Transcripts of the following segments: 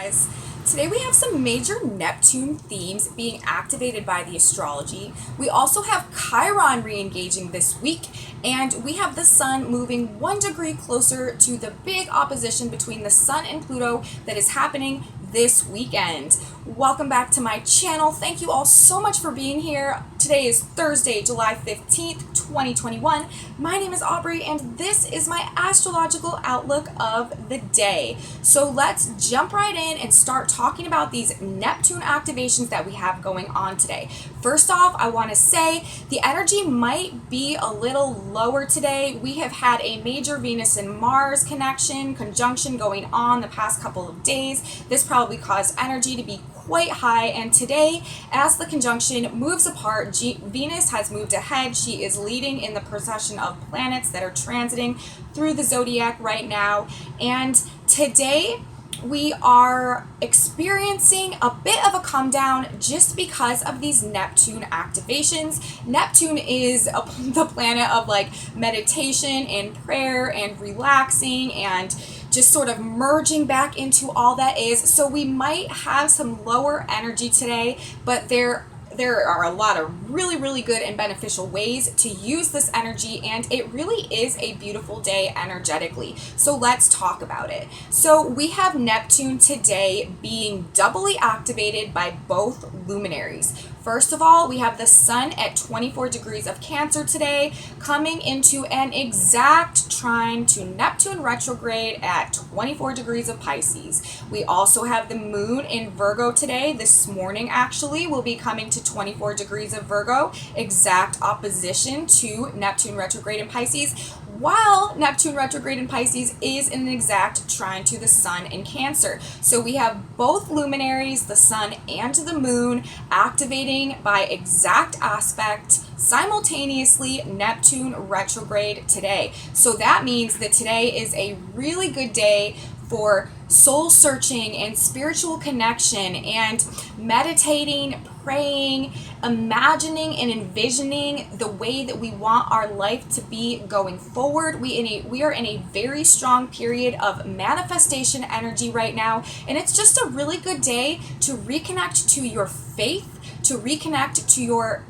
Aquarius. Today we have some major Neptune themes being activated by the astrology. We also have Chrion re-engaging this week, and we have the Sun moving 1 degree closer to the big opposition between the Sun and Pluto that is happening this weekend. Welcome back to my channel. Thank you all so much for being here. Today is Thursday, July 15th, 2021. My name is Aubrey, and this is my astrological outlook of the day. So let's jump right in and start talking about these Neptune activations that we have going on today. First off, I want to say the energy might be a little lower today. We have had a major Venus and Mars conjunction going on the past couple of days. This probably caused energy to be quite high, and today, as the conjunction moves apart, Venus has moved ahead. She is leading in the procession of planets that are transiting through the zodiac right now, and today we are experiencing a bit of a come down just because of these Neptune activations. Neptune is the planet of like meditation and prayer and relaxing and just sort of merging back into all that is. So we might have some lower energy today, but there are a lot of really good and beneficial ways to use this energy, and it really is a beautiful day energetically. So let's talk about it. So we have Neptune today being doubly activated by both luminaries. First of all, we have the Sun at 24 degrees of Cancer today, coming into an exact trine to Neptune retrograde at 24 degrees of Pisces. We also have the Moon in Virgo today. This morning, actually, will be coming to 24 degrees of Virgo, exact opposition to Neptune retrograde in Pisces, while Neptune retrograde in Pisces is in an exact trine to the Sun in Cancer. So we have both luminaries, the Sun and the Moon, activating by exact aspect simultaneously Neptune retrograde today. So that means that today is a really good day for soul searching and spiritual connection and meditating, praying, imagining and envisioning the way that we want our life to be going forward. We are in a very strong period of manifestation energy right now, and it's just a really good day to reconnect to your faith, to reconnect to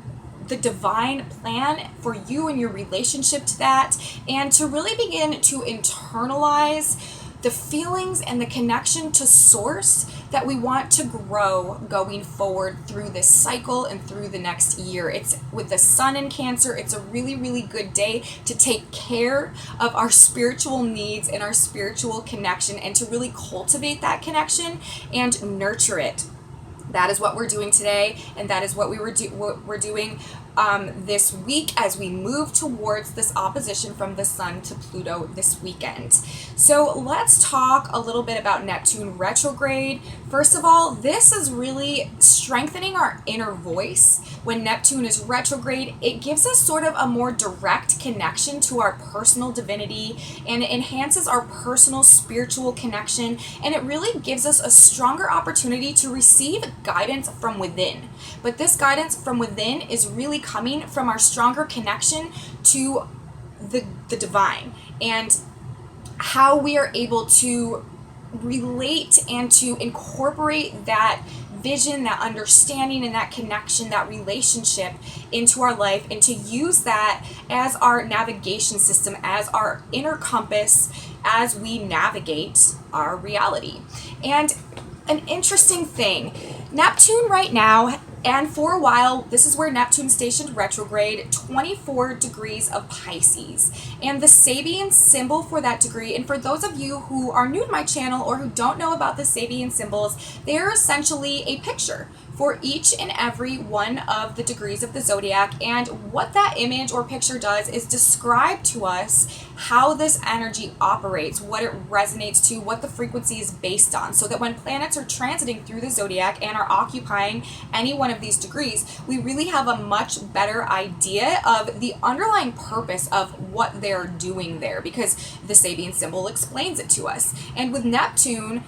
the divine plan for you and your relationship to that, and to really begin to internalize the feelings and the connection to source that we want to grow going forward through this cycle and through the next year. It's with the Sun in Cancer, it's a really good day to take care of our spiritual needs and our spiritual connection, and to really cultivate that connection and nurture it. That is what we're doing today, and that is what we're doing this week as we move towards this opposition from the Sun to Pluto this weekend. So let's talk a little bit about Neptune retrograde. First of all, this is really strengthening our inner voice. When Neptune is retrograde, it gives us sort of a more direct connection to our personal divinity, and it enhances our personal spiritual connection, and it really gives us a stronger opportunity to receive guidance from within. But this guidance from within is really coming from our stronger connection to the divine, and how we are able to relate and to incorporate that vision, that understanding, and that connection, that relationship into our life, and to use that as our navigation system, as our inner compass as we navigate our reality. And an interesting thing, Neptune right now, and for a while, this is where Neptune stationed retrograde, 24 degrees of Pisces. And the Sabian symbol for that degree, and for those of you who are new to my channel or who don't know about the Sabian symbols, they're essentially a picture for each and every one of the degrees of the zodiac. And what that image or picture does is describe to us how this energy operates, what it resonates to, what the frequency is based on, so that when planets are transiting through the zodiac and are occupying any one of these degrees, we really have a much better idea of the underlying purpose of what they're doing there, because the Sabian symbol explains it to us. And with Neptune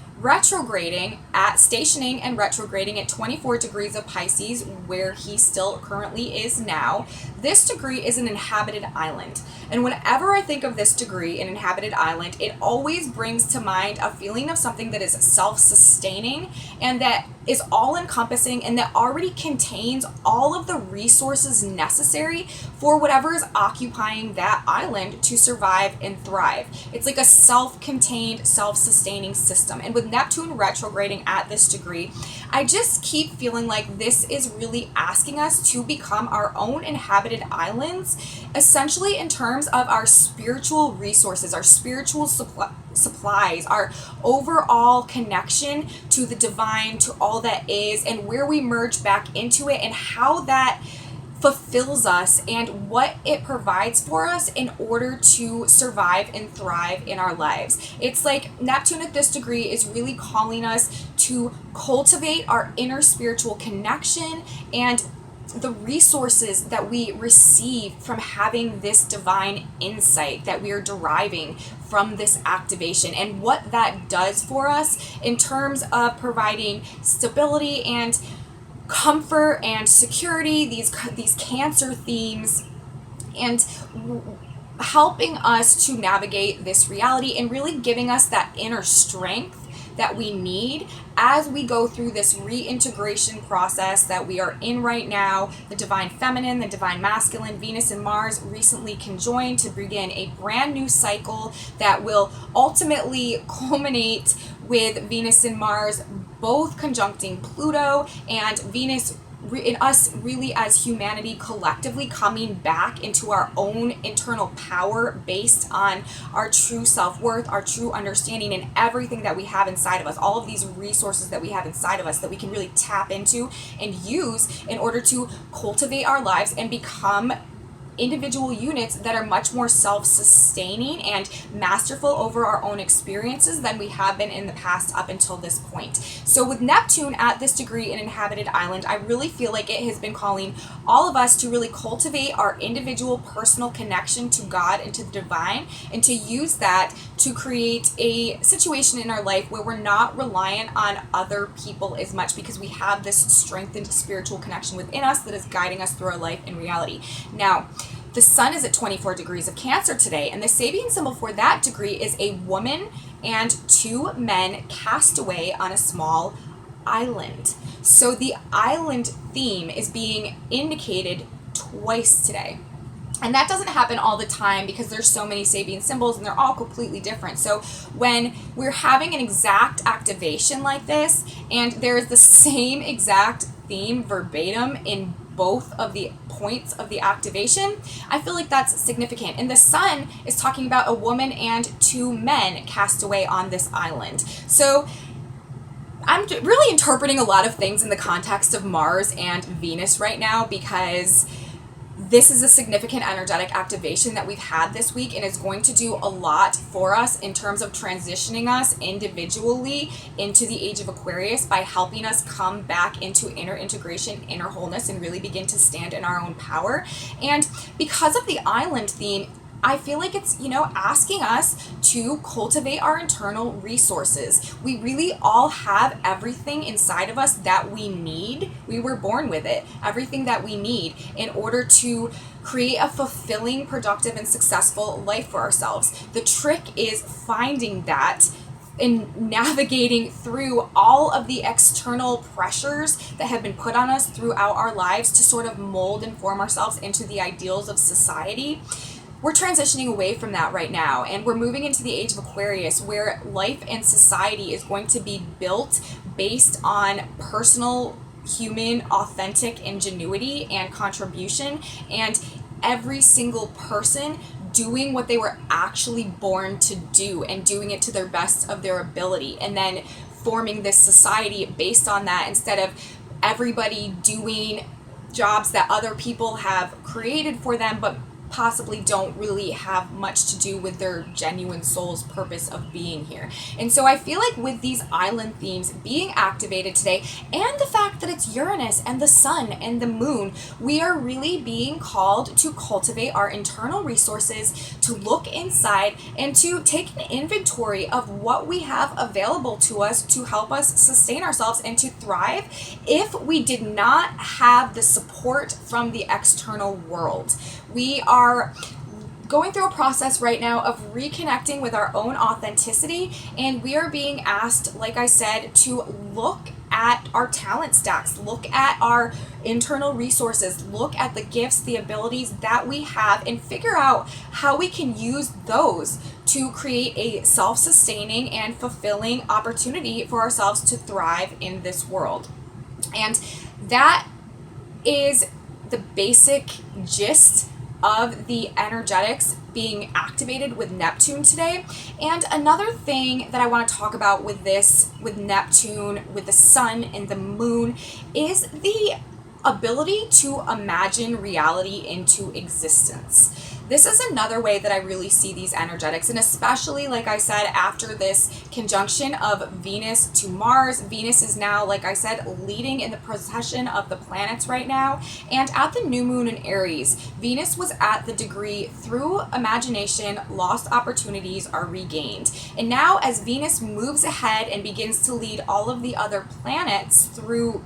stationing and retrograding at 24 degrees of Pisces, where he still currently is now. This degree is an inhabited island. And whenever I think of this degree, an inhabited island, it always brings to mind a feeling of something that is self-sustaining and that is all-encompassing and that already contains all of the resources necessary for whatever is occupying that island to survive and thrive. It's like a self-contained, self-sustaining system. And with Neptune retrograding at this degree, I just keep feeling like this is really asking us to become our own inhabited islands, essentially in terms of our spiritual resources, our spiritual supplies, our overall connection to the divine, to all that is, and where we merge back into it, and how that fulfills us and what it provides for us in order to survive and thrive in our lives. It's like Neptune at this degree is really calling us to cultivate our inner spiritual connection and the resources that we receive from having this divine insight that we are deriving from this activation, and what that does for us in terms of providing stability and comfort and security, these Cancer themes, and helping us to navigate this reality and really giving us that inner strength that we need as we go through this reintegration process that we are in right now. The divine feminine, the divine masculine, Venus and Mars recently conjoined to begin a brand new cycle that will ultimately culminate with Venus and Mars both conjuncting Pluto, and Venus in us really as humanity collectively coming back into our own internal power based on our true self-worth, our true understanding, and everything that we have inside of us, all of these resources that we have inside of us that we can really tap into and use in order to cultivate our lives and become individual units that are much more self-sustaining and masterful over our own experiences than we have been in the past up until this point. So with Neptune at this degree in inhabited island, I really feel like it has been calling all of us to really cultivate our individual personal connection to God and to the divine, and to use that to create a situation in our life where we're not reliant on other people as much, because we have this strengthened spiritual connection within us that is guiding us through our life in reality. Now, the sun is at 24 degrees of Cancer today, and the Sabian symbol for that degree is a woman and two men cast away on a small island. So the island theme is being indicated twice today. And that doesn't happen all the time because there's so many Sabian symbols and they're all completely different. So when we're having an exact activation like this, and there's the same exact theme verbatim in both of the points of the activation, I feel like that's significant. And the sun is talking about a woman and two men cast away on this island. So I'm really interpreting a lot of things in the context of Mars and Venus right now, because this is a significant energetic activation that we've had this week, and is going to do a lot for us in terms of transitioning us individually into the age of Aquarius by helping us come back into inner integration, inner wholeness, and really begin to stand in our own power. And because of the island theme, I feel like it's, asking us to cultivate our internal resources. We really all have everything inside of us that we need. We were born with it. Everything that we need in order to create a fulfilling, productive, and successful life for ourselves. The trick is finding that in navigating through all of the external pressures that have been put on us throughout our lives to sort of mold and form ourselves into the ideals of society. We're transitioning away from that right now, and we're moving into the age of Aquarius, where life and society is going to be built based on personal, human, authentic ingenuity and contribution, and every single person doing what they were actually born to do and doing it to their best of their ability, and then forming this society based on that, instead of everybody doing jobs that other people have created for them, but possibly don't really have much to do with their genuine soul's purpose of being here. And so I feel like with these island themes being activated today, and the fact that it's Uranus and the sun and the moon, we are really being called to cultivate our internal resources, to look inside, and to take an inventory of what we have available to us to help us sustain ourselves and to thrive if we did not have the support from the external world. We are going through a process right now of reconnecting with our own authenticity, and we are being asked, like I said, to look at our talent stacks, look at our internal resources, look at the gifts, the abilities that we have, and figure out how we can use those to create a self-sustaining and fulfilling opportunity for ourselves to thrive in this world. And that is the basic gist of the energetics being activated with Neptune today. And another thing that I want to talk about with this, with Neptune, with the sun and the moon, is the ability to imagine reality into existence. This is another way that I really see these energetics, and especially, like I said, after this conjunction of Venus to Mars. Venus is now, like I said, leading in the procession of the planets right now, and at the new moon in Aries, Venus was at the degree through imagination, lost opportunities are regained. And now as Venus moves ahead and begins to lead all of the other planets through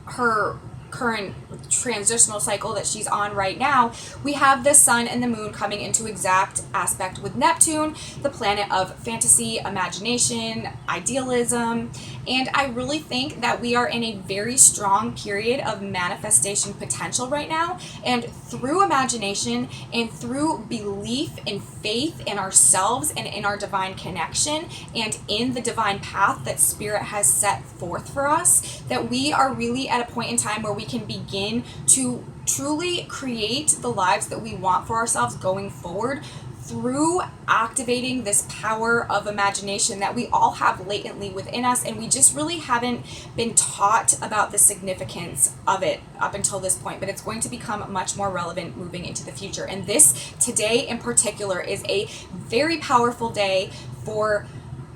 her current transitional cycle that she's on right now, we have the sun and the moon coming into exact aspect with Neptune, the planet of fantasy, imagination, idealism. And I really think that we are in a very strong period of manifestation potential right now. And through imagination and through belief and faith in ourselves and in our divine connection and in the divine path that Spirit has set forth for us, that we are really at a point in time where we can begin to truly create the lives that we want for ourselves going forward through activating this power of imagination that we all have latently within us, and we just really haven't been taught about the significance of it up until this point, but it's going to become much more relevant moving into the future. And this today in particular is a very powerful day for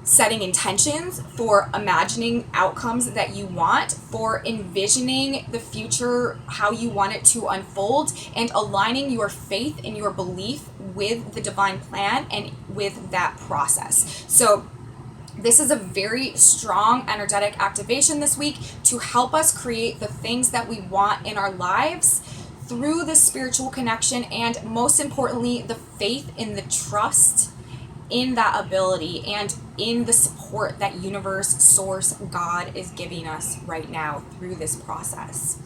setting intentions, for imagining outcomes that you want, for envisioning the future, how you want it to unfold, and aligning your faith and your belief with the divine plan and with that process. So this is a very strong energetic activation this week to help us create the things that we want in our lives through the spiritual connection, and most importantly, the faith in the trust in that ability and in the support that universe, source, God is giving us right now through this process.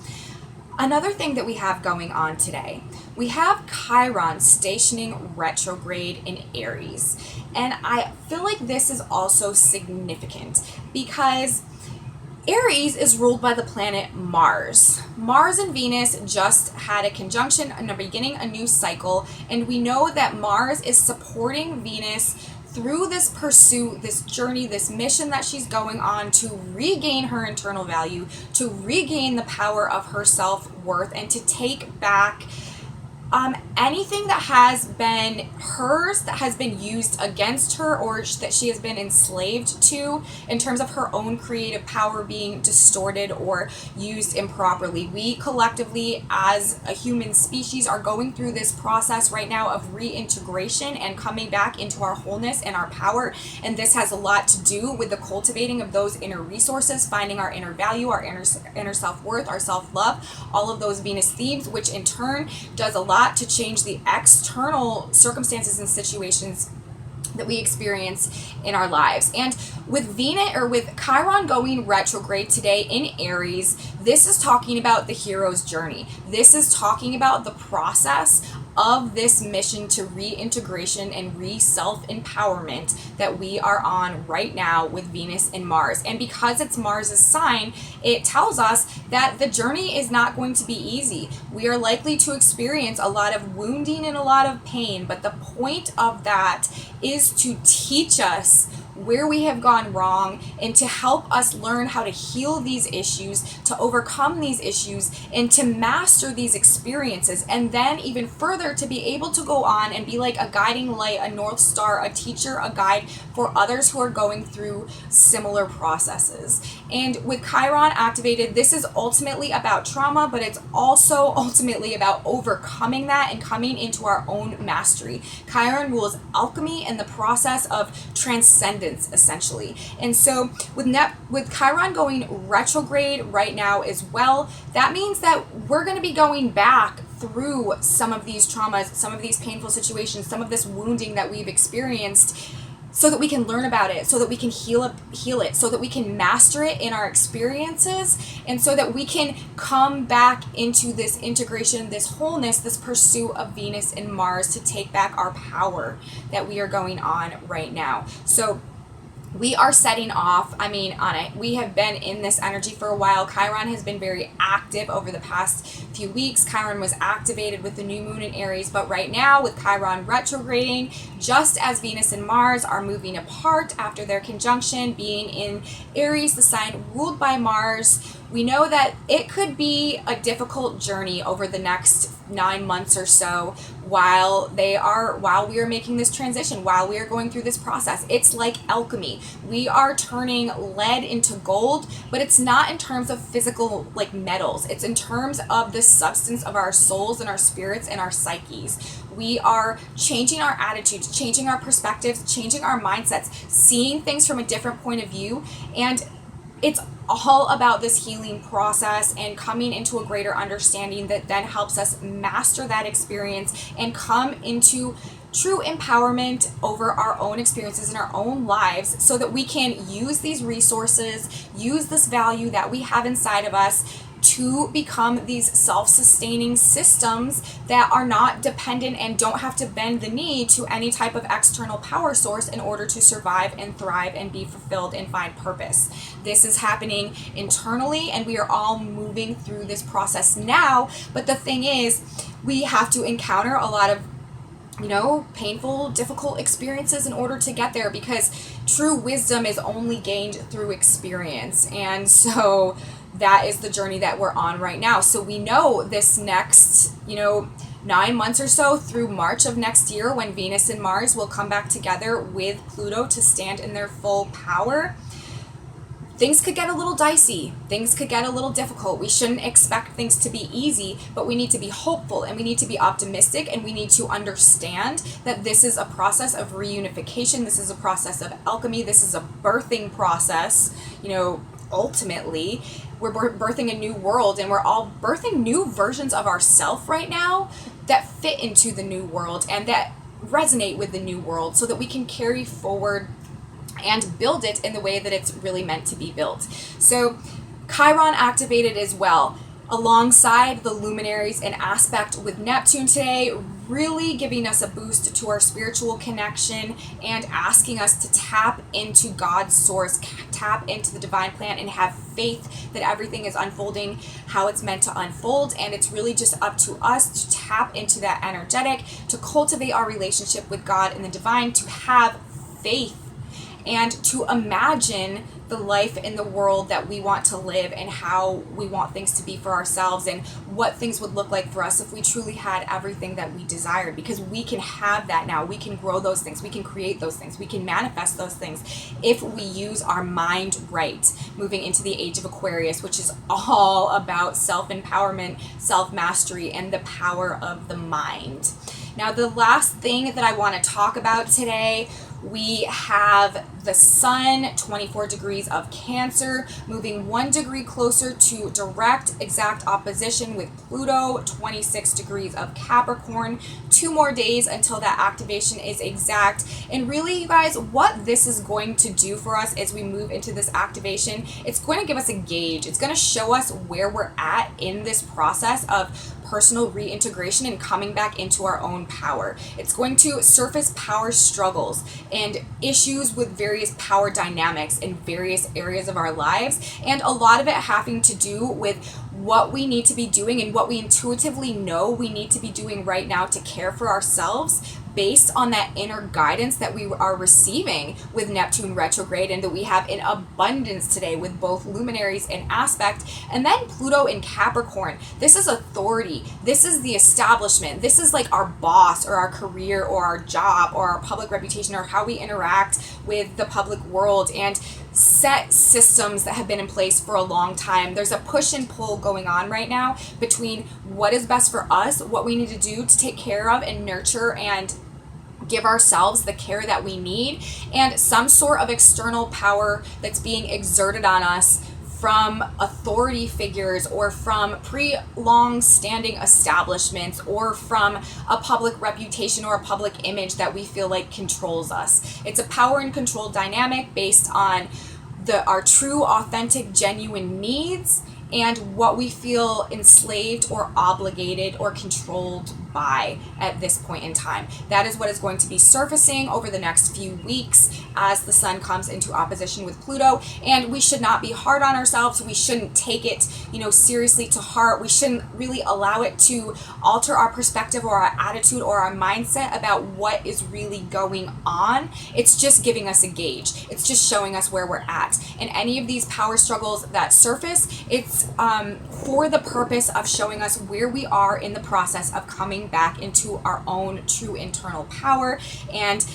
Another thing that we have going on today, we have Chrion stationing retrograde in Aries. And I feel like this is also significant because Aries is ruled by the planet Mars. Mars and Venus just had a conjunction and are beginning a new cycle, and we know that Mars is supporting Venus through this pursuit, this journey, this mission that she's going on to regain her internal value, to regain the power of her self-worth, and to take back anything that has been hers, that has been used against her, or that she has been enslaved to in terms of her own creative power being distorted or used improperly. We collectively as a human species are going through this process right now of reintegration and coming back into our wholeness and our power, and this has a lot to do with the cultivating of those inner resources, finding our inner value, our inner self-worth, our self-love, all of those Venus themes, which in turn does a lot to change the external circumstances and situations that we experience in our lives. And with Venus, or with Chrion going retrograde today in Aries, this is talking about the hero's journey. This is talking about the process of this mission to reintegration and self-empowerment that we are on right now with Venus and Mars. And because it's Mars's sign, it tells us that the journey is not going to be easy. We are likely to experience a lot of wounding and a lot of pain, but the point of that is to teach us where we have gone wrong, and to help us learn how to heal these issues, to overcome these issues, and to master these experiences. And then even further, to be able to go on and be like a guiding light, a North Star, a teacher, a guide for others who are going through similar processes. And with Chrion activated, this is ultimately about trauma, but it's also ultimately about overcoming that and coming into our own mastery. Chrion rules alchemy and the process of transcendence, essentially. And so with Chrion going retrograde right now as well, that means that we're going to be going back through some of these traumas, some of these painful situations, some of this wounding that we've experienced, so that we can learn about it, so that we can heal it, so that we can master it in our experiences, and so that we can come back into this integration, this wholeness, this pursuit of Venus and Mars to take back our power that we are going on right now. So we are setting off, on it. We have been in this energy for a while. Chrion has been very active over the past few weeks. Chrion was activated with the new moon in Aries, but right now with Chrion retrograding, just as Venus and Mars are moving apart after their conjunction, being in Aries, the sign ruled by Mars, we know that it could be a difficult journey over the next 9 months or so while we are making this transition, while we are going through this process. It's like alchemy. We are turning lead into gold, but it's not in terms of physical like metals. It's in terms of the substance of our souls and our spirits and our psyches. We are changing our attitudes, changing our perspectives, changing our mindsets, seeing things from a different point of view. And it's all about this healing process and coming into a greater understanding that then helps us master that experience and come into true empowerment over our own experiences in our own lives, so that we can use these resources, use this value that we have inside of us to become these self-sustaining systems that are not dependent and don't have to bend the knee to any type of external power source in order to survive and thrive and be fulfilled and find purpose. This is happening internally, and we are all moving through this process now. But the thing is, we have to encounter a lot of painful, difficult experiences in order to get there, because true wisdom is only gained through experience. And so that is the journey that we're on right now. So we know this next, 9 months or so through March of next year, when Venus and Mars will come back together with Pluto to stand in their full power, things could get a little dicey. Things could get a little difficult. We shouldn't expect things to be easy, but we need to be hopeful and we need to be optimistic, and we need to understand that this is a process of reunification. This is a process of alchemy. This is a birthing process. Ultimately, we're birthing a new world, and we're all birthing new versions of ourselves right now that fit into the new world and that resonate with the new world, so that we can carry forward and build it in the way that it's really meant to be built. So Chrion activated as well, alongside the luminaries in aspect with Neptune today, really giving us a boost to our spiritual connection and asking us to tap into God's source, tap into the divine plan, and have faith that everything is unfolding how it's meant to unfold. And it's really just up to us to tap into that energetic, to cultivate our relationship with God and the divine, to have faith, and to imagine the life in the world that we want to live, and how we want things to be for ourselves, and what things would look like for us if we truly had everything that we desired. Because we can have that now. We can grow those things. We can create those things. We can manifest those things if we use our mind right, moving into the age of Aquarius, which is all about self-empowerment, self-mastery, and the power of the mind. Now, the last thing that I want to talk about today, we have the Sun, 24 degrees of Cancer, moving 1 degree closer to direct exact opposition with Pluto, 26 degrees of Capricorn. 2 more days until that activation is exact. And really, you guys, what this is going to do for us as we move into this activation, it's going to give us a gauge. It's going to show us where we're at in this process of personal reintegration and coming back into our own power. It's going to surface power struggles and issues with various power dynamics in various areas of our lives, and a lot of it having to do with what we need to be doing and what we intuitively know we need to be doing right now to care for ourselves, based on that inner guidance that we are receiving with Neptune retrograde, and that we have in abundance today with both luminaries in aspect, and then Pluto in Capricorn. This is authority. This is the establishment. This is like our boss or our career or our job or our public reputation or how we interact with the public world, and set systems that have been in place for a long time. There's a push and pull going on right now between what is best for us, what we need to do to take care of and nurture and give ourselves the care that we need, and some sort of external power that's being exerted on us from authority figures or from long-standing establishments or from a public reputation or a public image that we feel like controls us. It's a power and control dynamic based on our true, authentic, genuine needs and what we feel enslaved or obligated or controlled by at this point in time. That is what is going to be surfacing over the next few weeks as the sun comes into opposition with Pluto. And we should not be hard on ourselves. We shouldn't take it, seriously to heart. We shouldn't really allow it to alter our perspective or our attitude or our mindset about what is really going on. It's just giving us a gauge. It's just showing us where we're at. And any of these power struggles that surface, it's for the purpose of showing us where we are in the process of coming back into our own true internal power, and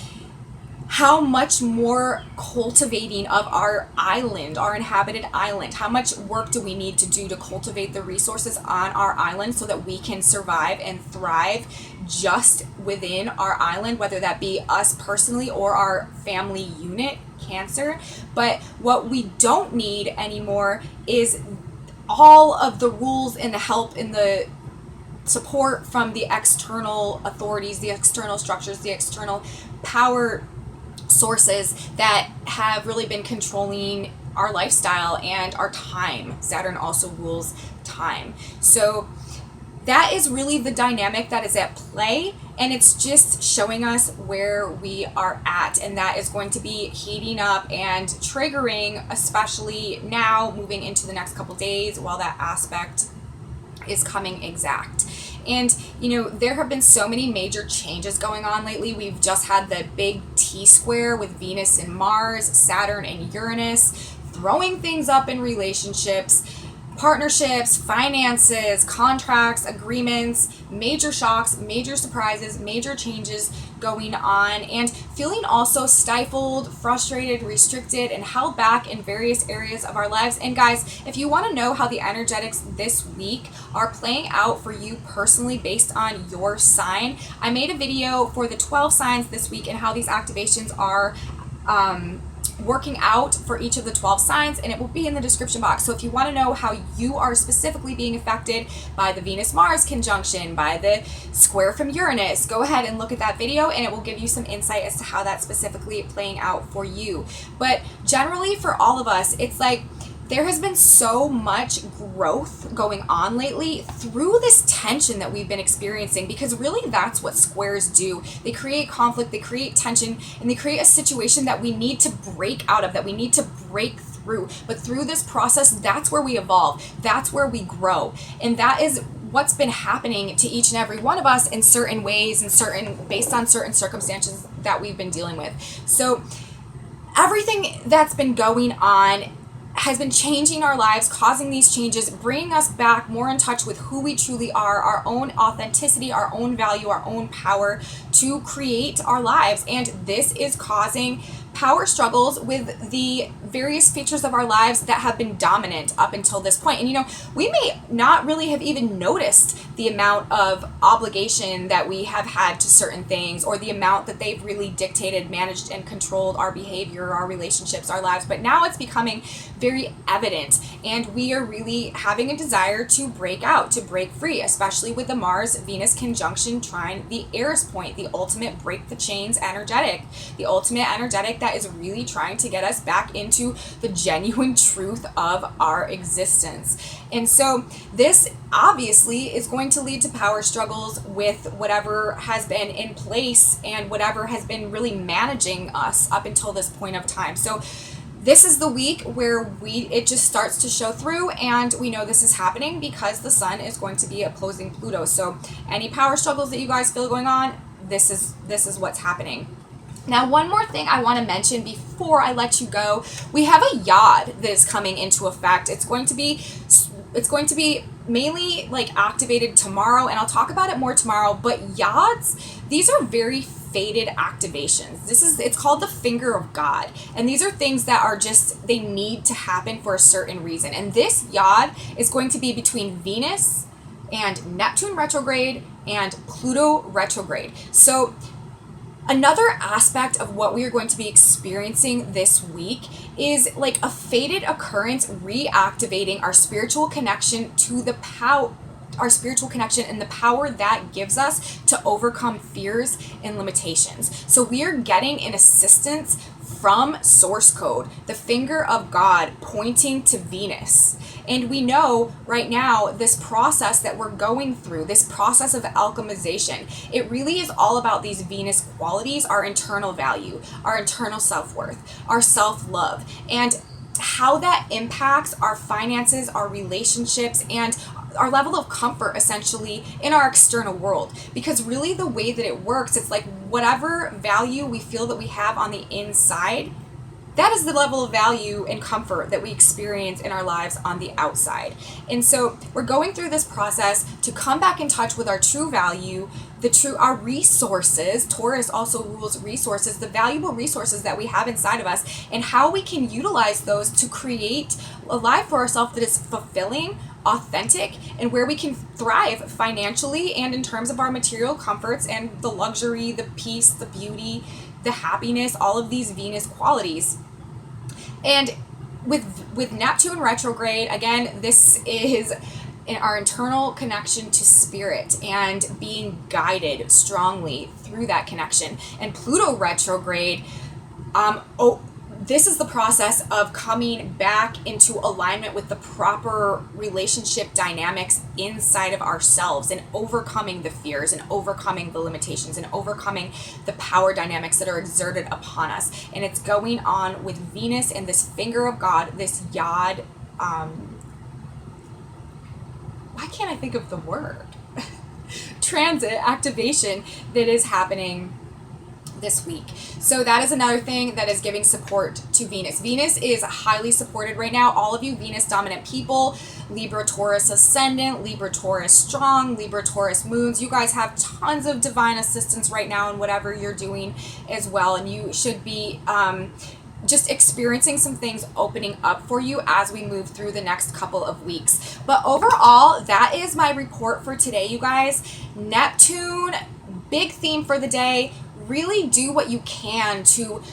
how much more cultivating of our island, our inhabited island, how much work do we need to do to cultivate the resources on our island so that we can survive and thrive just within our island, whether that be us personally or our family unit, Cancer. But what we don't need anymore is all of the rules and the help and the support from the external authorities, the external structures, the external power sources that have really been controlling our lifestyle and our time. Saturn also rules time. So that is really the dynamic that is at play, and it's just showing us where we are at, and that is going to be heating up and triggering, especially now moving into the next couple days while that aspect is coming exact. And there have been so many major changes going on lately. We've just had the big T-square with Venus and Mars, Saturn and Uranus, throwing things up in relationships, partnerships, finances, contracts, agreements, major shocks, major surprises, major changes going on, and feeling also stifled, frustrated, restricted, and held back in various areas of our lives. And guys, if you want to know how the energetics this week are playing out for you personally based on your sign, I made a video for the 12 signs this week and how these activations are working out for each of the 12 signs, and it will be in the description box. So if you want to know how you are specifically being affected by the Venus-Mars conjunction, by the square from Uranus, go ahead and look at that video, and it will give you some insight as to how that's specifically playing out for you. But generally for all of us, it's like there has been so much growth going on lately through this tension that we've been experiencing, because really that's what squares do. They create conflict, they create tension, and they create a situation that we need to break out of, that we need to break through. But through this process, that's where we evolve, that's where we grow. And that is what's been happening to each and every one of us in certain ways and based on certain circumstances that we've been dealing with. So everything that's been going on has been changing our lives, causing these changes, bringing us back more in touch with who we truly are, our own authenticity, our own value, our own power to create our lives. And this is causing power struggles with the various features of our lives that have been dominant up until this point. And we may not really have even noticed the amount of obligation that we have had to certain things, or the amount that they've really dictated, managed, and controlled our behavior, our relationships, our lives. But now it's becoming very evident, and we are really having a desire to break out, to break free, especially with the Mars-Venus conjunction trine the Eris point, the ultimate break the chains energetic, the ultimate energetic that is really trying to get us back into the genuine truth of our existence. And so this obviously is going to lead to power struggles with whatever has been in place and whatever has been really managing us up until this point of time. So this is the week where it just starts to show through, and we know this is happening because the sun is going to be opposing Pluto. So any power struggles that you guys feel going on, this is what's happening. Now, one more thing I want to mention before I let you go, we have a yod that is coming into effect. It's going to be mainly like activated tomorrow, and I'll talk about it more tomorrow. But yods, these are very fated activations. It's called the finger of God, and these are things that are just, they need to happen for a certain reason. And this yod is going to be between Venus and Neptune retrograde and Pluto retrograde. So another aspect of what we are going to be experiencing this week is like a fated occurrence reactivating our spiritual connection to the our spiritual connection and the power that gives us to overcome fears and limitations. So we are getting an assistance from source code, the finger of God pointing to Venus. And we know right now this process that we're going through, this process of alchemization, it really is all about these Venus qualities, our internal value, our internal self-worth, our self-love, and how that impacts our finances, our relationships, and our level of comfort essentially in our external world. Because really the way that it works, it's like whatever value we feel that we have on the inside, that is the level of value and comfort that we experience in our lives on the outside. And so we're going through this process to come back in touch with our true value, our resources. Taurus also rules resources, the valuable resources that we have inside of us, and how we can utilize those to create a life for ourselves that is fulfilling, authentic, and where we can thrive financially and in terms of our material comforts and the luxury, the peace, the beauty, the happiness, all of these Venus qualities. And with Neptune retrograde, again, this is in our internal connection to spirit and being guided strongly through that connection. And Pluto retrograde, this is the process of coming back into alignment with the proper relationship dynamics inside of ourselves and overcoming the fears and overcoming the limitations and overcoming the power dynamics that are exerted upon us. And it's going on with Venus and this finger of God, this yod, why can't I think of the word? Transit activation that is happening this week. So that is another thing that is giving support to Venus. Venus is highly supported right now. All of you Venus dominant people, Libra Taurus ascendant, Libra Taurus strong, Libra Taurus moons, you guys have tons of divine assistance right now in whatever you're doing as well. And you should be just experiencing some things opening up for you as we move through the next couple of weeks. But overall, that is my report for today, you guys. Neptune, big theme for the day. Really do what you can to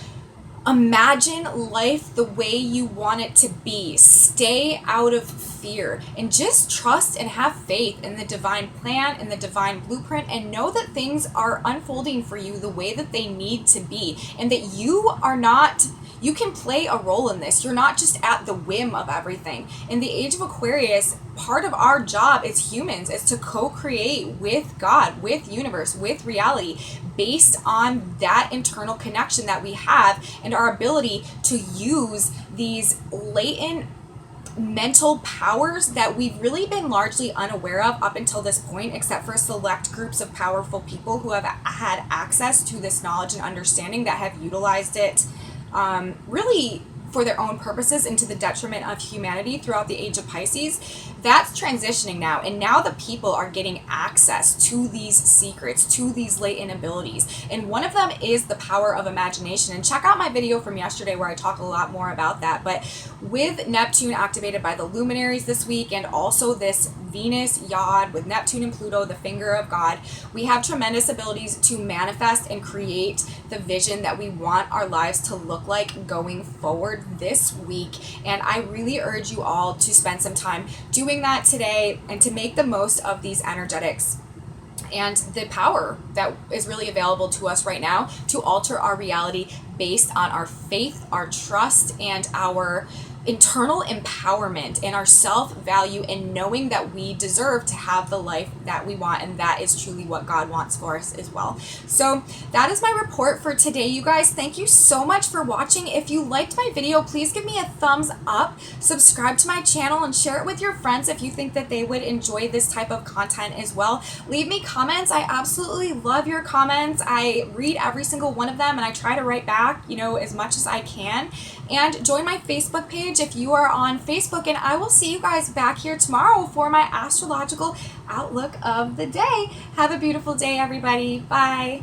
imagine life the way you want it to be. Stay out of fear and just trust and have faith in the divine plan and the divine blueprint, and know that things are unfolding for you the way that they need to be, and that you can play a role in this. You're not just at the whim of everything. In the age of Aquarius, part of our job as humans is to co-create with God, with universe, with reality, based on that internal connection that we have and our ability to use these latent mental powers that we've really been largely unaware of up until this point, except for select groups of powerful people who have had access to this knowledge and understanding that have utilized it really for their own purposes and to the detriment of humanity throughout the age of Pisces. That's transitioning now, and now the people are getting access to these secrets, to these latent abilities, and one of them is the power of imagination. And check out my video from yesterday where I talk a lot more about that. But with Neptune activated by the luminaries this week, and also this Venus yod with Neptune and Pluto, the finger of God, we have tremendous abilities to manifest and create the vision that we want our lives to look like going forward this week. And I really urge you all to spend some time doing that today and to make the most of these energetics and the power that is really available to us right now to alter our reality based on our faith, our trust, and our internal empowerment and our self-value and knowing that we deserve to have the life that we want, and that is truly what God wants for us as well. So that is my report for today, you guys. Thank you so much for watching. If you liked my video, please give me a thumbs up, subscribe to my channel, and share it with your friends if you think that they would enjoy this type of content as well. Leave me comments. I absolutely love your comments. I read every single one of them, and I try to write back, as much as I can. And join my Facebook page if you are on Facebook, and I will see you guys back here tomorrow for my astrological outlook of the day. Have a beautiful day, everybody. Bye.